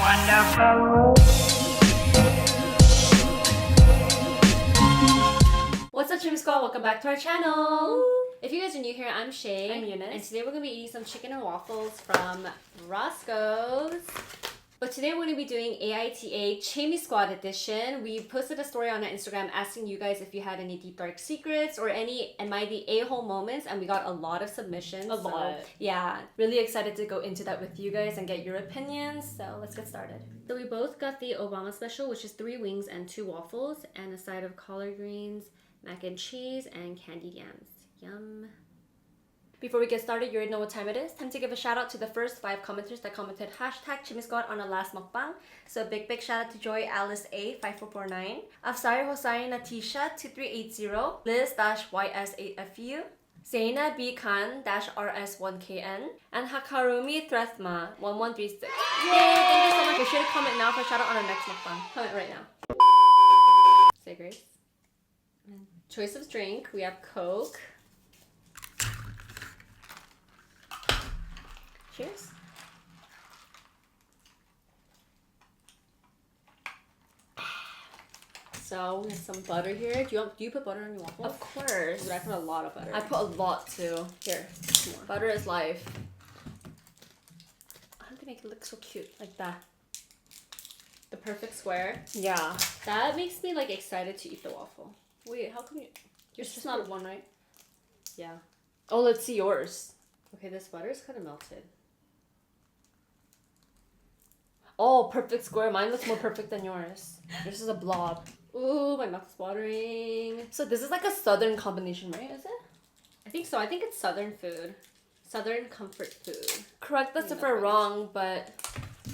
wonderful. What's up, Chim Squad? Welcome back to our channel. If you guys are new here, I'm Shay. I'm Eunice. And today we're going to be eating some chicken and waffles from Roscoe's. But today we're going to be doing AITA Chimmy Squad edition. We posted a story on our Instagram asking you guys if you had any deep dark secrets or any Am I the A-hole moments, and we got a lot of submissions. A lot. Yeah, really excited to go into that with you guys and get your opinions. So let's get started. So we both got the Obama special, which is 3 wings and 2 waffles and a side of collard greens, mac and cheese, and candied yams. Yum. Before we get started, you already know what time it is. Time to give a shout out to the first 5 commenters that commented hashtag Chimmy Squad on our last mukbang. So big shout out to Joy Alice A 5449, Afsari Hosai Natisha 2380, Liz-YS8FU, Zaina B Khan -RS1KN, and Hakarumi Threthma 1136. Yay! Thank you so much. Be sure to comment now for a shout out on our next mukbang. Comment right now. Say grace. Choice of drink, we have Coke. Cheers. So we have some butter here. Do you put butter on your waffles? Of course. But I put a lot of butter. I put a lot too. Here, more. Butter is life. How do they make it look so cute like that? The perfect square. Yeah. That makes me like excited to eat the waffle. Wait, how come you... Yours is not one, right? Yeah. Oh, let's see yours. Okay, this butter is kind of melted. Oh, perfect square. Mine looks more perfect than yours. Yours is a blob. Ooh, my mouth's watering. So this is like a southern combination, right? Is it? I think so. I think it's southern food. Southern comfort food. Correct us if we're wrong, but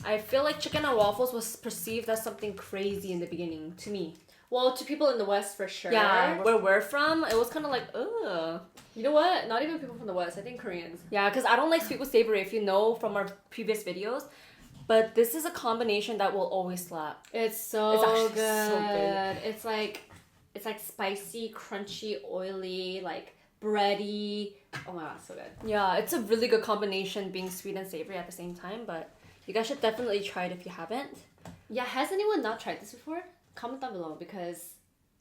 I feel like chicken and waffles was perceived as something crazy in the beginning, to me. Well, to people in the West, for sure. Yeah, where we're from, it was kind of like, ugh. You know what? Not even people from the West. I think Koreans. Yeah, because I don't like sweet with savory, if you know from our previous videos. But this is a combination that will always slap. It's so It's actually good. so good. It's like spicy, crunchy, oily, like bready. Oh my god, so good. Yeah, it's a really good combination being sweet and savory at the same time, but you guys should definitely try it if you haven't. Yeah, has anyone not tried this before? Comment down below because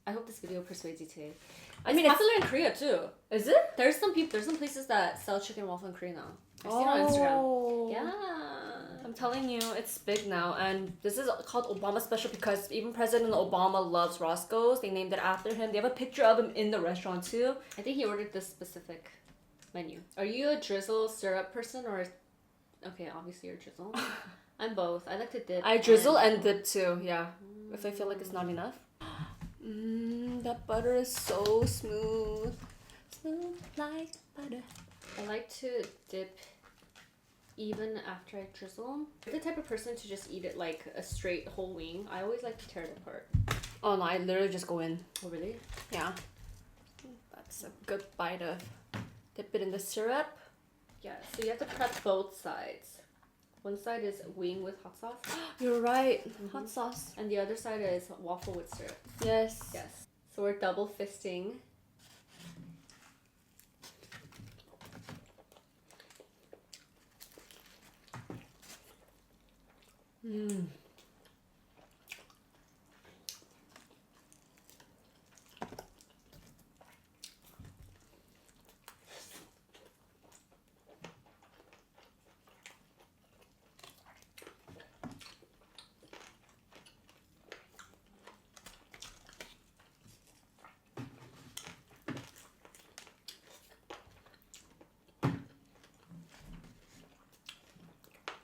I hope this video persuades you today. It's popular in Korea too. Is it? There's some places that sell chicken and waffle in Korea now. I've seen it on Instagram. Yeah. I'm telling you, it's big now, and this is called Obama Special because even President Obama loves Roscoe's. They named it after him. They have a picture of him in the restaurant too. I think he ordered this specific menu. Are you a drizzle syrup person or... Okay, obviously you're drizzle. I'm both. I like to dip. I drizzle and dip too, yeah. If I feel like it's not enough. That butter is so smooth. Smooth like butter. I like to dip even after I drizzle. I'm the type of person to just eat it like a straight whole wing. I always like to tear it apart. Oh no, I literally just go in. Oh really? Yeah. That's a good bite of. Dip it in the syrup. Yeah, so you have to prep both sides. One side is wing with hot sauce. You're right. Hot sauce. And the other side is waffle with syrup. Yes. Yes. So we're double fisting.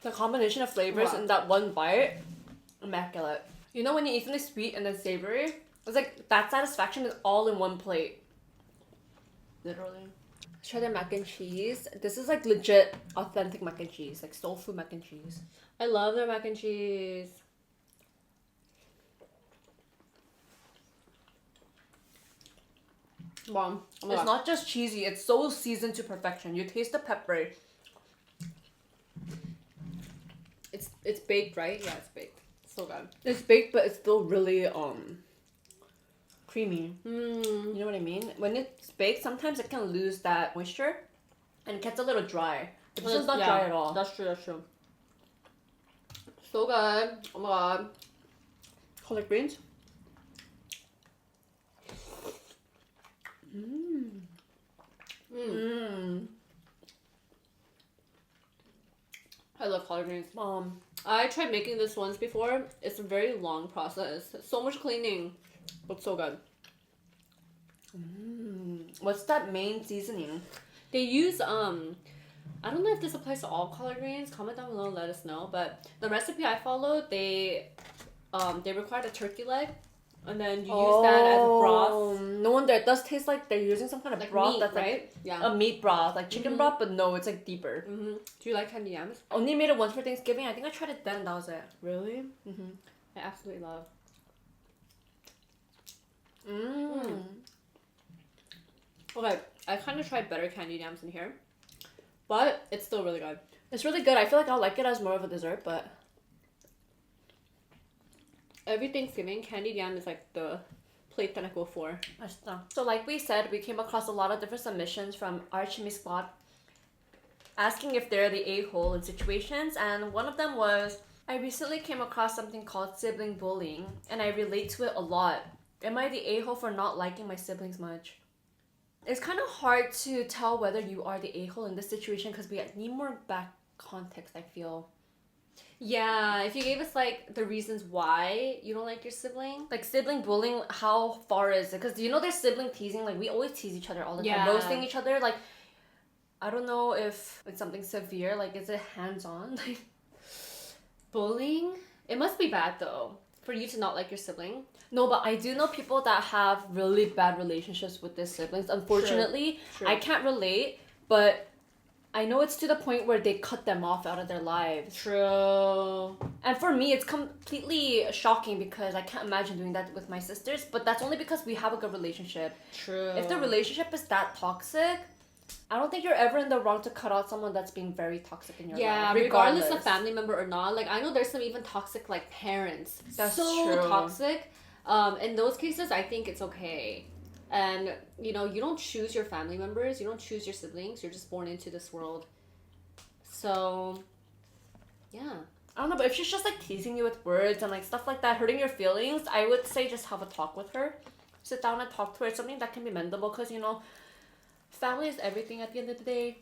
The combination of flavors in that one bite, immaculate. You know when you eat something sweet and then savory? It's like that satisfaction is all in one plate. Literally. Cheddar Mac and Cheese. This is like legit authentic mac and cheese. Like soul food mac and cheese. I love their mac and cheese. Mom, it's not just cheesy, it's so seasoned to perfection. You taste the pepper. It's baked, right? Yeah, it's baked. So good. It's baked, but it's still really creamy. Mm. You know what I mean? When it's baked, sometimes it can lose that moisture, and it gets a little dry. This one's not dry at all. That's true. That's true. So good. Oh my god. Collard greens. I love collard greens. I tried making this once before. It's a very long process. So much cleaning, but so good. What's that main seasoning? They use I don't know if this applies to all collard greens. Comment down below and let us know. But the recipe I followed, they required a turkey leg, and then you use that as a broth. No wonder it does taste like they're using some kind of Like broth meat, that's right? like Yeah. a meat broth, like chicken broth, but no, it's like deeper. Do you like candy yams? Only made it once for Thanksgiving. I think I tried it then. That was it. Really? I absolutely love. Okay, I kind of tried better candied yams in here, but it's still really good. It's really good. I feel like I'll like it as more of a dessert, but Every Thanksgiving, candied yam is like the plate that I go for. So like we said, we came across a lot of different submissions from our chimmy squad asking if they're the a-hole in situations, and one of them was, I recently came across something called sibling bullying, and I relate to it a lot. Am I the a-hole for not liking my siblings much? It's kind of hard to tell whether you are the a-hole in this situation because we need more back context, I feel. Yeah, if you gave us like the reasons why you don't like your sibling. Like sibling bullying, how far is it? Because you know there's sibling teasing, like we always tease each other all the time, roasting each other. Like, I don't know if it's something severe, like is it hands-on? Like, bullying? It must be bad though, for you to not like your sibling. no, but I do know people that have really bad relationships with their siblings. Unfortunately, True. I can't relate, but I know it's to the point where they cut them off out of their lives. True. And for me, it's completely shocking because I can't imagine doing that with my sisters, but that's only because we have a good relationship. True. If the relationship is that toxic, I don't think you're ever in the wrong to cut out someone that's being very toxic in your life. Yeah, regardless of family member or not. Like, I know there's some even toxic, like, parents. That's so true. toxic. In those cases, I think it's okay. And, you know, you don't choose your family members. You don't choose your siblings. You're just born into this world. So, yeah. I don't know, but if she's just like teasing you with words and like stuff like that, hurting your feelings, I would say just have a talk with her. Sit down and talk to her. It's something that can be mendable because, you know, family is everything at the end of the day.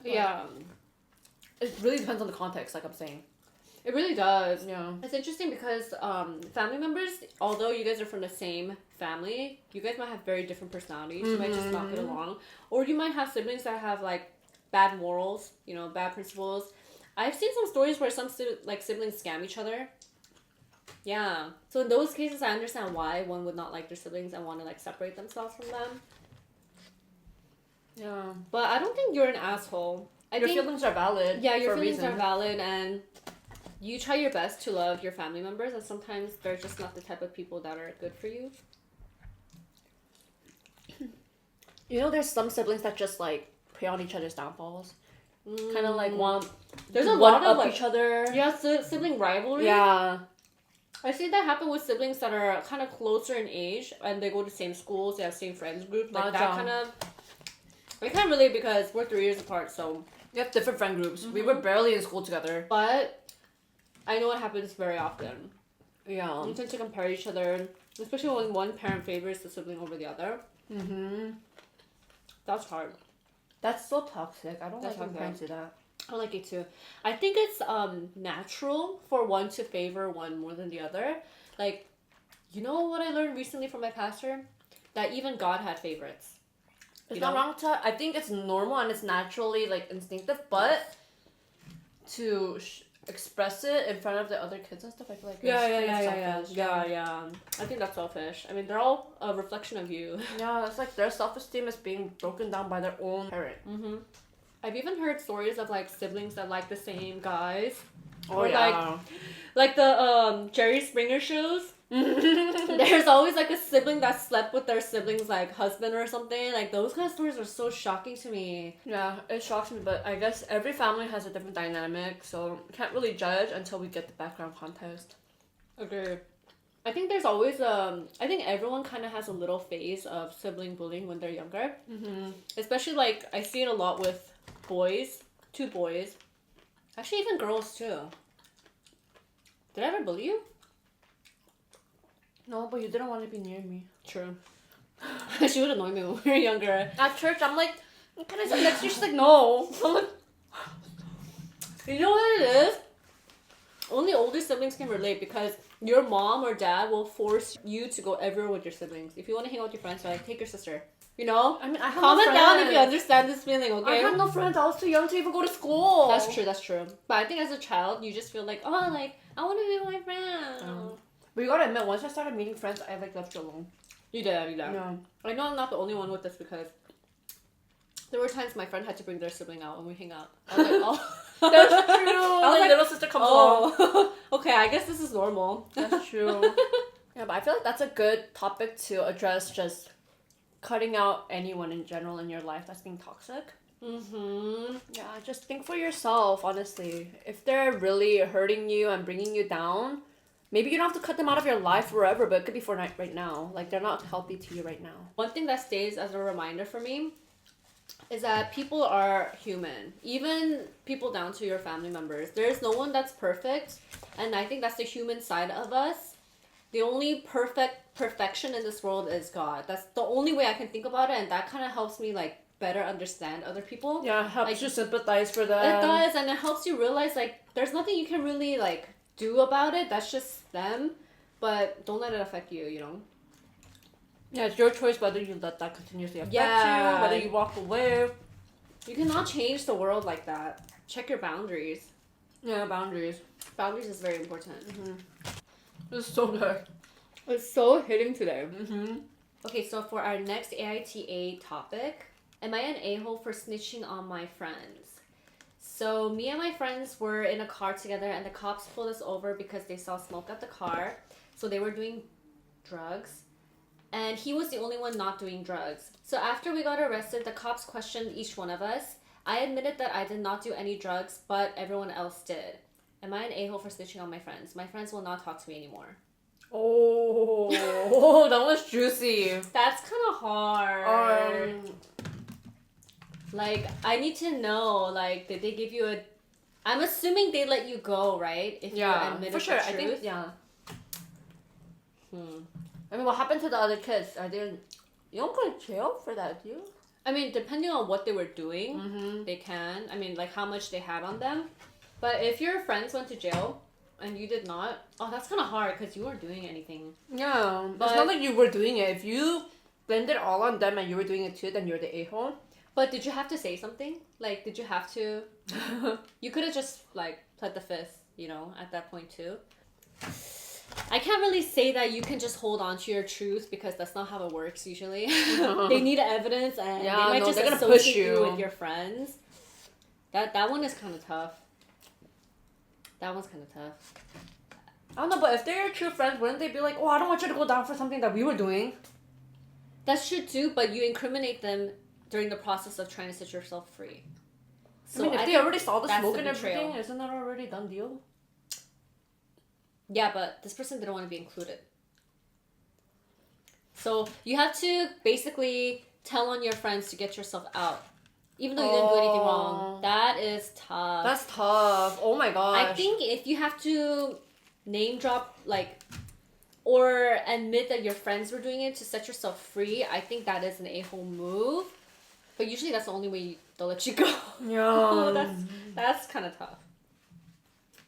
Yeah. It really depends on the context, like I'm saying. It really does. Yeah. It's interesting because family members, although you guys are from the same family, you guys might have very different personalities. You might just not get along. Or you might have siblings that have like bad morals, you know, bad principles. I've seen some stories where some siblings scam each other. Yeah. So in those cases, I understand why one would not like their siblings and want to like separate themselves from them. Yeah. But I don't think you're an asshole. Your feelings are valid. Yeah, your for a feelings reason. are valid, and you try your best to love your family members, and sometimes they're just not the type of people that are good for you. You know, there's some siblings that just like prey on each other's downfalls. Kind of like There's a lot of up like each other. yeah, sibling rivalry. Yeah. I see that happen with siblings that are kind of closer in age, and they go to same schools, they have same friends group, like that kind of. I can't relate because we're 3 years apart, so We have different friend groups. We were barely in school together. but I know it happens very often. Yeah. You tend to compare each other, especially when one parent favors the sibling over the other. That's hard. That's so toxic. I don't That's like when toxic. parents do that. I like it too. I think it's natural for one to favor one more than the other. Like, you know what I learned recently from my pastor? That even God had favorites. It's not wrong to. I think it's normal and it's naturally like instinctive, but to express it in front of the other kids and stuff, I feel like Yeah. I think that's selfish. I mean, they're all a reflection of you. Yeah, it's like their self-esteem is being broken down by their own parent. I've even heard stories of like siblings that like the same guys. Oh Or, yeah. Like the Jerry Springer shows. There's always like a sibling that slept with their sibling's like husband or something. Like those kind of stories are so shocking to me. Yeah, it shocks me, but I guess every family has a different dynamic, so can't really judge until we get the background context. Okay. I think there's always I think everyone kind of has a little phase of sibling bullying when they're younger. Especially like I see it a lot with boys, 2 boys. Actually even girls too. Did I ever bully you? No, but you didn't want to be near me. True. She would annoy me when we were younger. At church, I'm like, can I sit next to you? She's like, no. I'm like, You know what it is? Only older siblings can relate because your mom or dad will force you to go everywhere with your siblings. If you want to hang out with your friends, they're like, take your sister. You know? I mean, I have Comment no down friends. if you understand this feeling, okay? I had no friends. I was too young to even go to school. That's true, that's true. But I think as a child, you just feel like, oh, like, I want to be with my friends. But you gotta admit, once I started meeting friends, I like left you alone. You did. Yeah. I know I'm not the only one with this because there were times my friend had to bring their sibling out when we hang out. I was like, oh. That's true. I was My like, little sister comes along. oh. Okay, I guess this is normal. That's true. Yeah, but I feel like that's a good topic to address, just cutting out anyone in general in your life that's being toxic. Mm-hmm. Yeah, just think for yourself, honestly. If they're really hurting you and bringing you down, maybe you don't have to cut them out of your life forever, but it could be for right now. Like, they're not healthy to you right now. One thing that stays as a reminder for me is that people are human. Even people down to your family members. There's no one that's perfect. And I think that's the human side of us. The only perfection in this world is God. That's the only way I can think about it. And that kind of helps me, like, better understand other people. Yeah, it helps like, you sympathize for them. It does. And it helps you realize, like, there's nothing you can really, like, do about it. That's just them. But don't let it affect you, you know? Yeah, it's your choice whether you let that continuously affect Yeah. you, whether you walk away. You cannot change the world like that. Check your boundaries. Yeah, boundaries. Boundaries is very important. It's so good. It's so hitting today. Mm-hmm. Okay, so for our next AITA topic, am I an a-hole for snitching on my friends? So me and my friends were in a car together and the cops pulled us over because they saw smoke at the car. So they were doing drugs. And he was the only one not doing drugs. So after we got arrested, the cops questioned each one of us. I admitted that I did not do any drugs, but everyone else did. Am I an a-hole for snitching on my friends? My friends will not talk to me anymore. Oh, that was juicy. That's kind of hard. Like, I need to know, like, did they give you a... I'm assuming they let you go, right? If you admitted for sure. the I think, truth. yeah. I mean, what happened to the other kids? You don't go to jail for that, do you? I mean, depending on what they were doing, they can. I mean, like, how much they had on them. But if your friends went to jail and you did not, oh, that's kind of hard because you weren't doing anything. Yeah, but it's not like you were doing it. If you blamed it all on them and you were doing it too, then you're the a-hole. But did you have to say something? Like, did you have to... You could have just, like, pled the fifth, you know, at that point too. I can't really say that you can just hold on to your truth because that's not how it works usually. They need evidence and they might just associate you with your friends. That one is kind of tough. That one's kind of tough. I don't know, but if they're your true friends, wouldn't they be like, oh, I don't want you to go down for something that we were doing? That's true too, but you incriminate them during the process of trying to set yourself free. So I mean, if they already saw the smoke and everything, isn't that already done deal? Yeah, but this person didn't want to be included. So you have to basically tell on your friends to get yourself out. Even though you didn't do anything wrong. That is tough. That's tough. Oh my gosh. I think if you have to name drop, like, or admit that your friends were doing it to set yourself free, I think that is an a-hole move. But usually that's the only way they'll let you go. Yeah. That's kind of tough.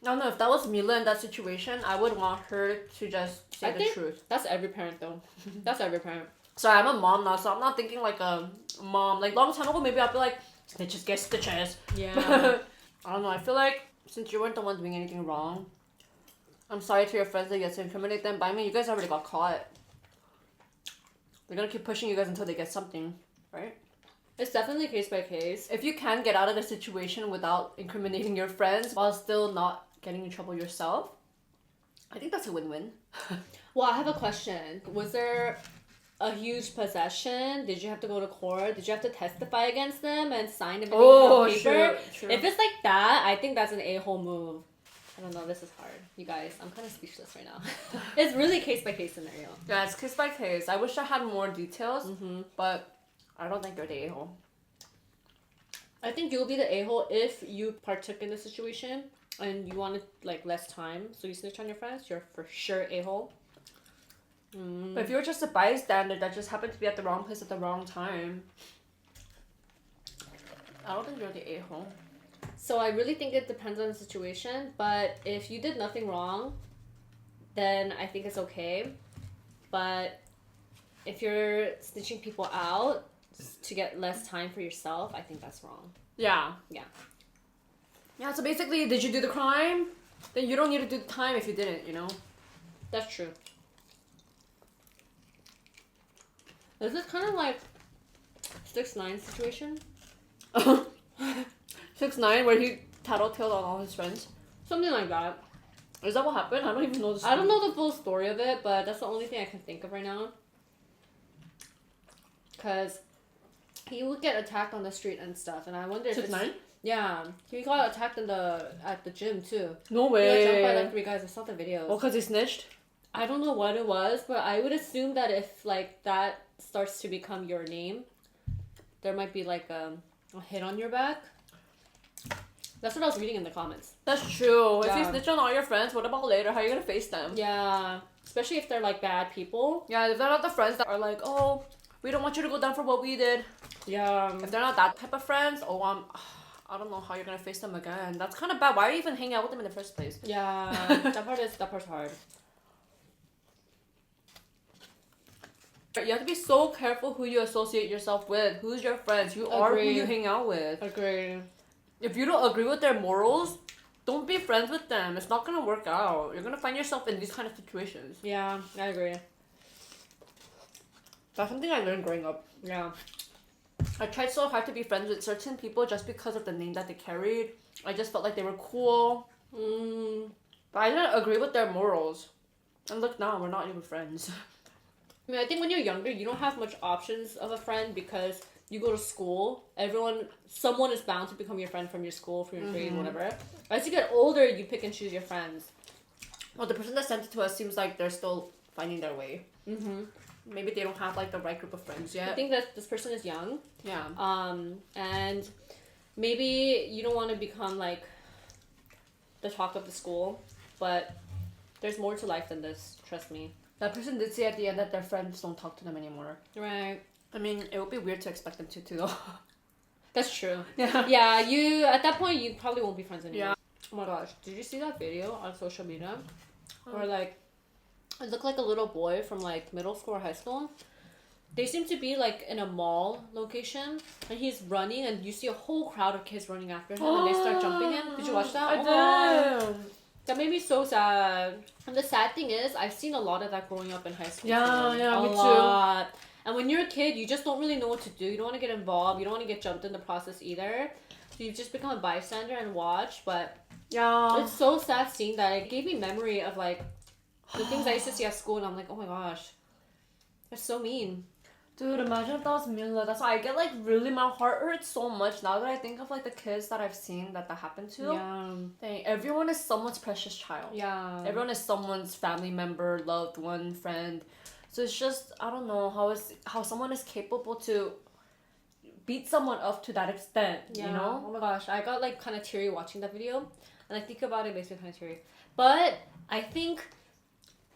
I don't know, if that was Mila in that situation, I would want her to just say the truth. That's every parent though. That's every parent. Sorry, I'm a mom now, so I'm not thinking like a mom. Like, long time ago, maybe I'd be like, snitches get stitches. Yeah. I don't know, I feel like since you weren't the one doing anything wrong, I'm sorry to your friends that you get to incriminate them, but I mean, you guys already got caught. They're gonna keep pushing you guys until they get something, right? It's definitely case by case. If you can get out of the situation without incriminating your friends while still not getting in trouble yourself, I think that's a win-win. Well, I have a question. Was there a huge possession? Did you have to go to court? Did you have to testify against them and sign everything on paper? Sure. If it's like that, I think that's an a-hole move. I don't know, this is hard. You guys, I'm kind of speechless right now. It's really case by case scenario. Yeah, it's case by case. I wish I had more details, but I don't think you're the a-hole. I think you'll be the a-hole if you partook in the situation and you wanted like less time, so you snitch on your friends, you're for sure a-hole. But if you're just a bystander that just happened to be at the wrong place at the wrong time, I don't think you're the a-hole. So I really think it depends on the situation, but if you did nothing wrong, then I think it's okay. But if you're snitching people out to get less time for yourself, I think that's wrong. Yeah. Yeah. Yeah, so basically, did you do the crime? Then you don't need to do the time if you didn't, you know? That's true. This is kind of like 6ix9ine situation. 6ix9ine, where he tattletaled on all his friends. Something like that. Is that what happened? I don't even know the story. I don't know the full story of it, but that's the only thing I can think of right now. Because he would get attacked on the street and stuff, and I wonder if 6ix9ine? Yeah, he got attacked at the gym too. No He way. got jumped by like 3 guys. I saw the videos. Oh, because he snitched? I don't know what it was, but I would assume that if like that starts to become your name, there might be like a hit on your back. That's what I was reading in the comments. That's true. Yeah. If you snitch on all your friends, what about later? How are you gonna face them? Yeah, especially if they're like bad people. Yeah, if they're not the friends that are like, oh, we don't want you to go down for what we did. Yeah. If they're not that type of friends, I don't know how you're gonna face them again. That's kind of bad. Why are you even hanging out with them in the first place? Yeah, that part's hard. You have to be so careful who you associate yourself with. Who's your friends? You are who you hang out with. Agree. If you don't agree with their morals, don't be friends with them. It's not gonna work out. You're gonna find yourself in these kind of situations. Yeah, I agree. That's something I learned growing up. Yeah. I tried so hard to be friends with certain people just because of the name that they carried. I just felt like they were cool. But I didn't agree with their morals. And look now, we're not even friends. I mean, I think when you're younger, you don't have much options of a friend because you go to school. Someone is bound to become your friend from your school, from your grade, whatever. As you get older, you pick and choose your friends. Well, the person that sent it to us seems like they're still finding their way. Maybe they don't have like the right group of friends yet. I think that this person is young. Yeah. And maybe you don't want to become like the talk of the school, but there's more to life than this. Trust me. That person did say at the end that their friends don't talk to them anymore. Right. I mean, it would be weird to expect them to too. That's true. Yeah. Yeah, you at that point you probably won't be friends anymore. Yeah. Oh my gosh, did you see that video on social media? Where like it looked like a little boy from like middle school or high school. They seem to be like in a mall location and he's running and you see a whole crowd of kids running after him and they start jumping him. Did you watch that? I did. That made me so sad. And the sad thing is, I've seen a lot of that growing up in high school. Yeah, me too. And when you're a kid, you just don't really know what to do. You don't want to get involved. You don't want to get jumped in the process either. So you just become a bystander and watch. But yeah, it's so sad seeing that. It gave me memory of like the things I used to see at school, and I'm like, oh my gosh, that's so mean. Dude, imagine if that was Mila. That's why I get like really, my heart hurts so much now that I think of like the kids that I've seen that happened to. Yeah. Dang, everyone is someone's precious child. Yeah. Everyone is someone's family member, loved one, friend. So it's just, I don't know how someone is capable to beat someone up to that extent, Yeah. you know? Oh my gosh, I got like kind of teary watching that video, and I think about it, it makes me kind of teary. But I think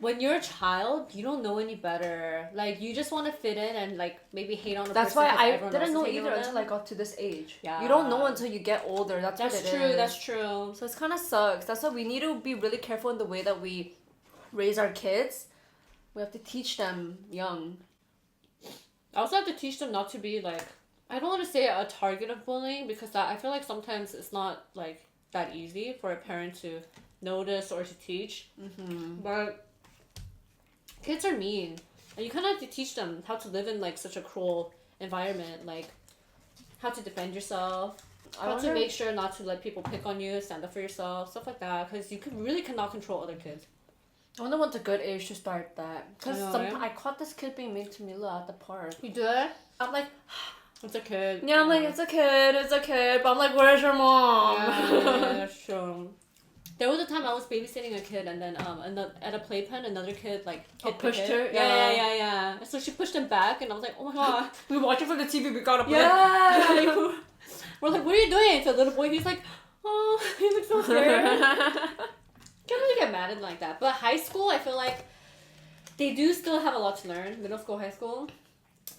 when you're a child, you don't know any better. Like, you just want to fit in and, like, maybe hate on a That's person. why I everyone didn't else know is hating either on until them. I got to this age. Yeah. You don't know until you get older. That's what it true. is. That's true. So it's kind of sucks. That's why we need to be really careful in the way that we raise our kids. We have to teach them young. I also have to teach them not to be, like, I don't want to say a target of bullying because that I feel like sometimes it's not, like, that easy for a parent to notice or to teach. But kids are mean, and you kind of have to teach them how to live in like such a cruel environment, like how to defend yourself, how to make sure not to let people pick on you, stand up for yourself, stuff like that, because you really cannot control other kids. I wonder what's a good age to start that. Because right? I caught this kid being mean to Mila at the park. You did? I'm like, It's a kid. yeah, I'm like, it's a kid. But I'm like, where's your mom? Yeah, that's true. There was a time I was babysitting a kid, and then at a playpen, another kid like hit the pushed kid. her? Yeah. So she pushed him back, and I was like, oh my god. We were watching from the TV. We got up. Yeah. We're like, what are you doing? So the little boy, he's like, Oh, you look so scared. Can't really get mad at them like that. But high school, I feel like they do still have a lot to learn. Middle school, high school.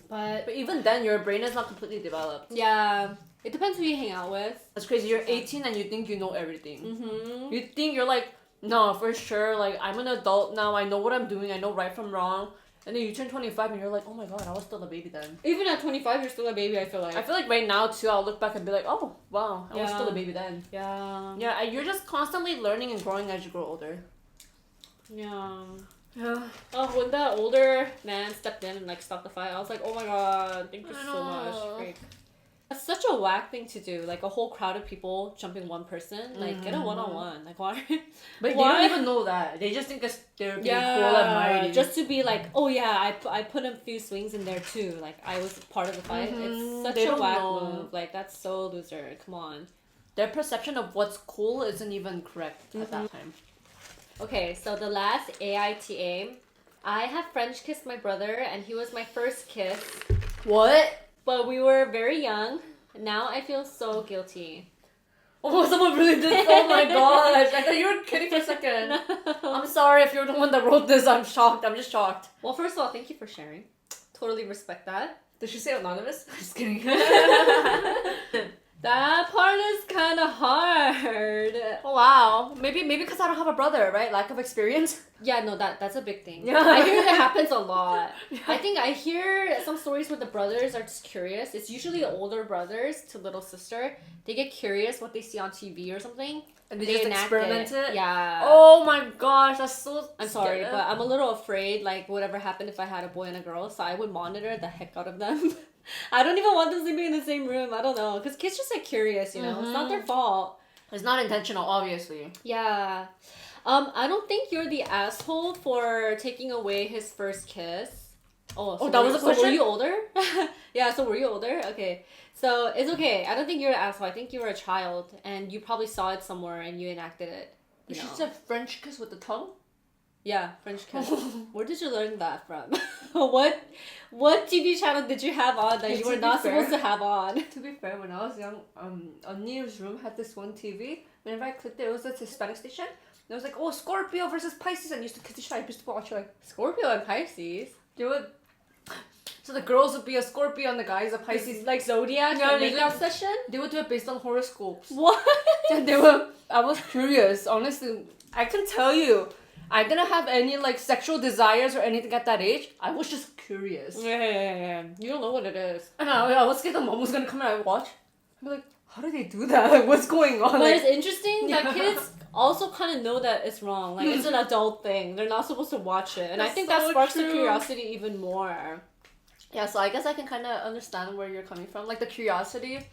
But even then, your brain is not completely developed. yeah, it depends who you hang out with. That's crazy. You're 18 and you think you know everything. Mm-hmm. You think you're like, no, for sure. Like, I'm an adult now. I know what I'm doing. I know right from wrong. And then you turn 25 and you're like, oh my god, I was still a baby then. Even at 25, you're still a baby, I feel like. I feel like right now, too, I'll look back and be like, oh, wow, I was still a baby then. Yeah. Yeah, you're just constantly learning and growing as you grow older. Yeah. Yeah. Oh, when the older man stepped in and like stopped the fight, I was like, oh my god, thank you so much. Freak. That's such a whack thing to do. Like a whole crowd of people jumping one person. Like get a one-on-one. Like why? But why? they don't even know that. They just think they're being cool and mighty. Just to be like, oh yeah, I put a few swings in there too. Like I was part of the fight. It's such a whack move. Like that's so loser. Come on. Their perception of what's cool isn't even correct at that time. Okay, so the last AITA, I have French kissed my brother and he was my first kiss. What? But we were very young. Now I feel so guilty. Oh, someone really did. Oh my gosh. I thought you were kidding for a second. No. I'm sorry if you're the one that wrote this. I'm shocked. I'm just shocked. Well, first of all, thank you for sharing. Totally respect that. Did she say anonymous? Just kidding. That part is kind of hard. Oh, wow. Maybe because I don't have a brother, right? Lack of experience? Yeah, no, that's a big thing. Yeah. I hear that happens a lot. Yeah. I think I hear some stories where the brothers are just curious. It's usually older brothers to little sister. They get curious what they see on TV or something. And they just experiment it? Yeah. Oh my gosh, that's so I'm sorry, but I'm a little afraid, like, whatever happened if I had a boy and a girl, so I would monitor the heck out of them. I don't even want them sleeping in the same room. I don't know. Because kids just get curious, you know? It's not their fault. It's not intentional, obviously. Yeah. I don't think you're the asshole for taking away his first kiss. So that was a question? So were you older? Yeah, so were you older? Okay. So it's okay. I don't think you're an asshole. I think you were a child and you probably saw it somewhere and you enacted it. You should say French kiss with the tongue? Yeah, French kiss. Where did you learn that from? What TV channel did you have on that you were not supposed to have on? To be fair, when I was young, Oni's room had this one TV. Whenever I clicked it, it was a Hispanic station. And it was like, oh, Scorpio versus Pisces, and I used to kiss each other. I used to watch like Scorpio and Pisces. They would. So the girls would be a Scorpio and the guys a Pisces. Like zodiac makeup session? They would do it based on horoscopes. What? And I was curious, honestly. I can tell you, I didn't have any like sexual desires or anything at that age. I was just curious. Yeah. You don't know what it is. And I was scared the mom was gonna come and I would watch. I'd be like, how do they do that? Like, what's going on? But like, it's interesting that kids also kind of know that it's wrong. Like, it's an adult thing. They're not supposed to watch it. And I think that sparks the curiosity even more. Yeah, so I guess I can kind of understand where you're coming from. Like, the curiosity.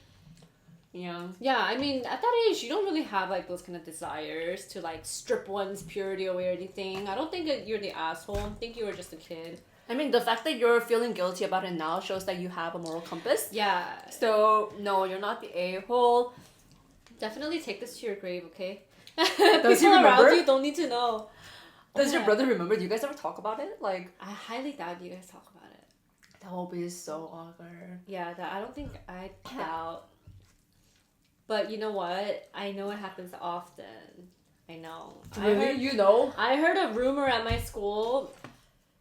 Yeah. Yeah, I mean, at that age, you don't really have, like, those kind of desires to, like, strip one's purity away or anything. I don't think that you're the asshole. I think you were just a kid. I mean, the fact that you're feeling guilty about it now shows that you have a moral compass. Yeah. So, no, you're not the a-hole. Definitely take this to your grave, okay? Does he People remember? around you don't need to know. Does your brother remember? Do you guys ever talk about it? Like, I highly doubt you guys talk about it. That will be so awkward. Yeah, I don't think I doubt. But you know what? I know it happens often. I know. Really? You know? I heard a rumor at my school.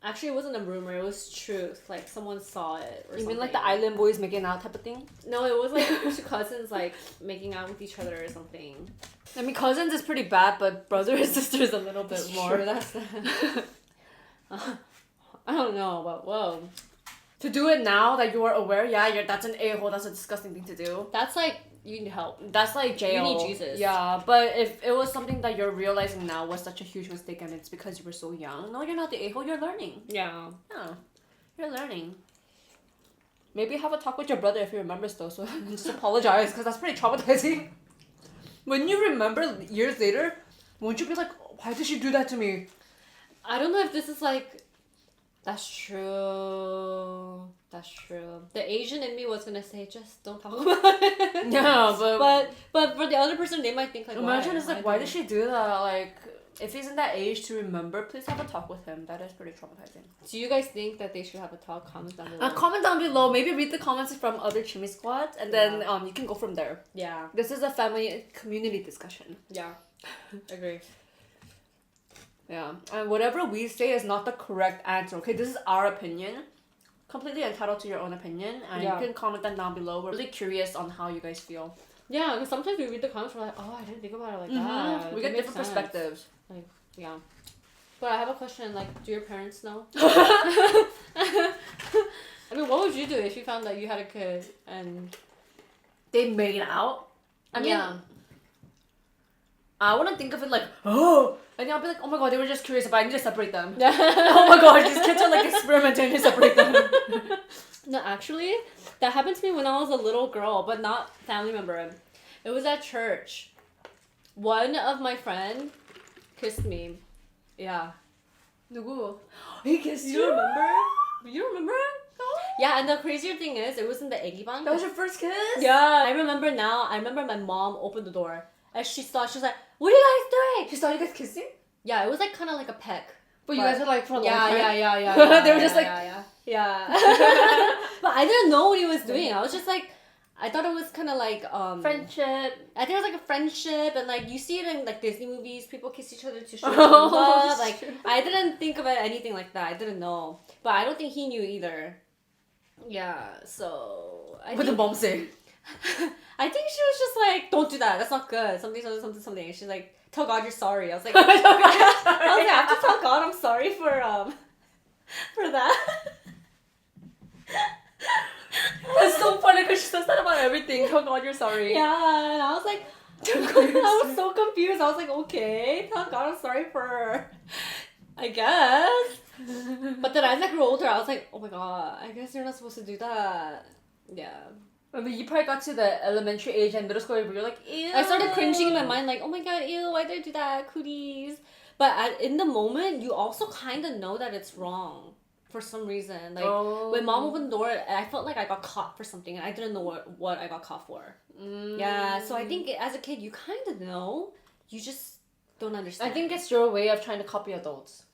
Actually, it wasn't a rumor. It was truth. Like, someone saw it or something. You mean like the island boys making out type of thing? No, it was like two cousins, like, making out with each other or something. I mean, cousins is pretty bad, but brother and sister is a little bit more. Sure, that's... I don't know, but whoa. To do it now that you are aware, yeah, that's an a-hole. That's a disgusting thing to do. That's like, you need help. That's like jail. You need Jesus. Yeah, but if it was something that you're realizing now was such a huge mistake and it's because you were so young, no, you're not the a-hole. You're learning. Yeah. Yeah, you're learning. Maybe have a talk with your brother if he remembers though, so just apologize because that's pretty traumatizing. When you remember years later, won't you be like, why did she do that to me? I don't know if this is like... That's true. That's true. The Asian in me was gonna say, just don't talk about it. Yeah, but but for the other person, they might think like, imagine it's like, why did she do that? Like, if he's in that age to remember, please have a talk with him. That is pretty traumatizing. Do you guys think that they should have a talk? Comment down below. Comment down below. Maybe read the comments from other Chimmy squads, and then you can go from there. Yeah. This is a family community discussion. Yeah. Agree. Yeah. And whatever we say is not the correct answer. Okay, this is our opinion. Completely entitled to your own opinion, and you can comment that down below. We're really curious on how you guys feel. Yeah, because sometimes we read the comments, we're like, oh, I didn't think about it like that. We get different perspectives. Like, yeah. But I have a question, like, do your parents know? I mean, what would you do if you found that you had a kid and they made out? I mean, I wouldn't think of it like, oh, and I'll be like, oh my god, they were just curious, but I need to separate them. Oh my god, these kids are like experimenting, I need to separate them. No, actually, that happened to me when I was a little girl, but not family member. It was at church. One of my friends kissed me. Yeah. 누구? He kissed you? You remember? You remember? Yeah, and the crazier thing is, it was in the 애기방. That was your first kiss? Yeah. I remember now. I remember my mom opened the door. And she was like, what are you guys doing? She saw you guys kissing? Yeah, it was like kind of like a peck. But you guys were like for a long time? Yeah. They were just like... Yeah. But I didn't know what he was doing. I was just like... I thought it was kind of like... friendship. I think it was like a friendship. And like, you see it in like Disney movies. People kiss each other to show love. Like, I didn't think about anything like that. I didn't know. But I don't think he knew either. Yeah, so... What did mom say? I think she was just like, don't do that. That's not good. Something. And she's like, tell God you're sorry. I was like, I have to tell God I'm sorry for that. That's so funny because she says that about everything. Tell God you're sorry. Yeah, and I was like, I was so confused. I was like, okay, tell God I'm sorry for, I guess. But then as I grew older, I was like, oh my god, I guess you're not supposed to do that. Yeah. I mean, you probably got to the elementary age and middle school where you're like, ew. I started cringing in my mind, like, oh my god, ew, why did I do that? Cooties. But in the moment, you also kind of know that it's wrong for some reason. Like, when mom opened the door, I felt like I got caught for something and I didn't know what I got caught for. Yeah, so I think as a kid, you kind of know. You just don't understand. I think it's your way of trying to copy adults.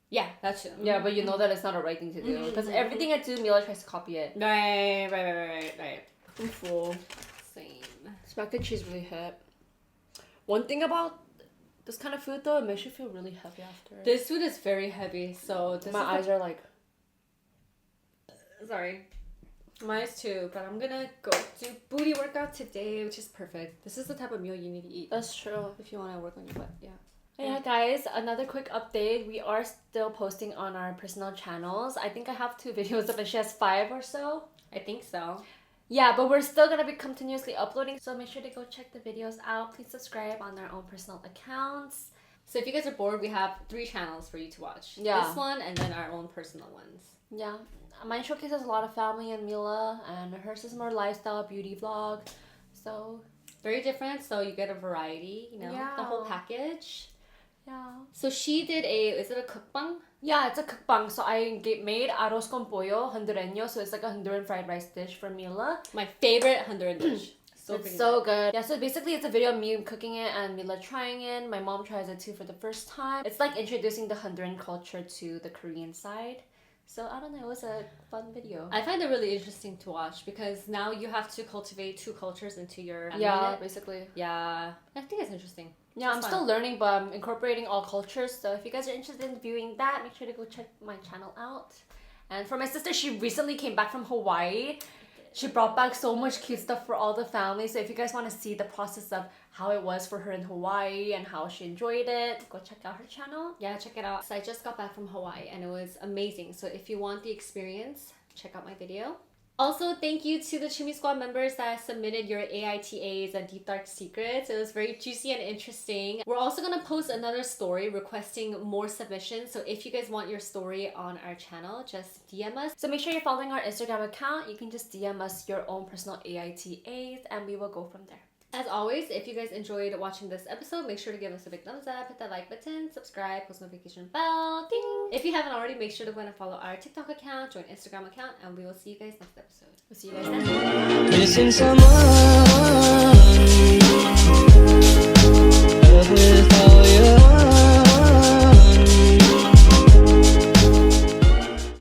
Yeah, that's it. Yeah, but you know that it's not a right thing to do. Because everything I do, Mila tries to copy it. Right. I'm full. Same. This mac and cheese really hit. One thing about this kind of food though, it makes you feel really heavy after. This food is very heavy, so my eyes are like... Sorry. Mine too, but I'm gonna go do booty workout today, which is perfect. This is the type of meal you need to eat. That's true. If you want to work on your butt, yeah. Yeah, guys, another quick update. We are still posting on our personal channels. I think I have 2 videos up and she has 5 or so. I think so. Yeah, but we're still gonna be continuously uploading, so make sure to go check the videos out. Please subscribe on our own personal accounts. So if you guys are bored, we have 3 channels for you to watch. Yeah. This one and then our own personal ones. Yeah. Mine showcases a lot of family and Mila, and hers is more lifestyle, beauty vlog. So... very different, so you get a variety, you know, the whole package. Yeah. So she did is it a cookbang? Yeah, it's a cookbang. So I made arroz con pollo, hondureño. So it's like a Honduran fried rice dish for Mila. My favorite Honduran dish. It's so good. Yeah, so basically it's a video of me cooking it and Mila trying it. My mom tries it too for the first time. It's like introducing the Honduran culture to the Korean side. So I don't know, it was a fun video. I find it really interesting to watch because now you have to cultivate 2 cultures into your yeah, basically. Yeah, I think it's interesting. Yeah, I'm still learning, but I'm incorporating all cultures. So if you guys are interested in viewing that, make sure to go check my channel out. And for my sister, she recently came back from Hawaii. She brought back so much cute stuff for all the family. So if you guys want to see the process of how it was for her in Hawaii and how she enjoyed it, go check out her channel. Yeah, check it out. So I just got back from Hawaii and it was amazing. So if you want the experience, check out my video. Also, thank you to the Chimmy Squad members that submitted your AITAs and Deep Dark Secrets. It was very juicy and interesting. We're also going to post another story requesting more submissions. So if you guys want your story on our channel, just DM us. So make sure you're following our Instagram account. You can just DM us your own personal AITAs and we will go from there. As always, if you guys enjoyed watching this episode, make sure to give us a big thumbs up, hit that like button, subscribe, post notification bell, ding! If you haven't already, make sure to go and follow our TikTok account, join Instagram account, and we will see you guys next episode. We'll see you guys next time. Missing someone.